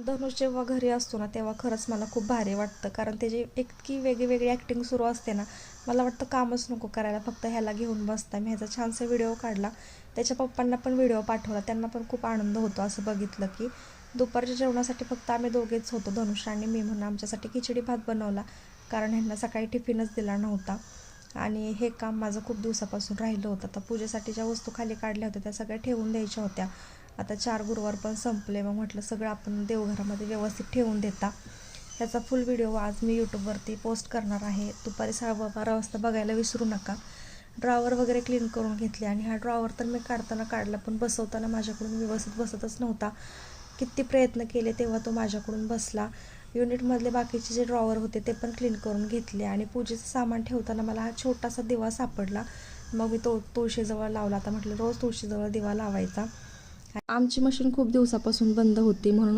धनुष जेव्हा घरी असतो ना तेव्हा खरंच मला खूप भारी वाटतं, कारण त्याची इतकी वेगळी ॲक्टिंग सुरू असते ना, मला वाटतं कामच नको करायला, फक्त ह्याला घेऊन बसता. मी ह्याचा छानसा व्हिडिओ काढला, त्याच्या पप्पांना पण व्हिडिओ पाठवला, त्यांना पण खूप आनंद होतो असं बघितलं की. दुपारच्या जेवणासाठी फक्त आम्ही दोघेच होतो, धनुष आणि मी, म्हणून आमच्यासाठी खिचडी भात बनवला, कारण ह्यांना सकाळी टिफिनच दिला नव्हता. आणि हे काम माझं खूप दिवसापासून राहिलं होतं. आता पूजेसाठी ज्या वस्तू खाली काढल्या होत्या त्या सगळ्या ठेवून द्यायच्या होत्या. आता 4 गुरुवार पण संपले, मग म्हटलं सगळं आपण देवघरामध्ये व्यवस्थित ठेवून देता. ह्याचा फुल व्हिडिओ आज मी यूट्यूबवरती पोस्ट करणार आहे, दुपारी 12:30 वाजता बघायला विसरू नका. ड्रॉवर वगैरे क्लीन करून घेतले, आणि हा ड्रॉवर तर मी काढताना काढला, पण बसवताना माझ्याकडून व्यवस्थित बसतच नव्हता. किती प्रयत्न केले तेव्हा तो माझ्याकडून बसला. युनिटमधले बाकीचे जे ड्रॉवर होते ते पण क्लीन करून घेतले, आणि पूजेचं सामान ठेवताना मला हा छोटासा दिवा सापडला. मग मी तुळशीजवळ लावला. आता म्हटलं रोज तुळशीजवळ दिवा लावायचा. आमची मशीन खूप दिवसापासून बंद होती, म्हणून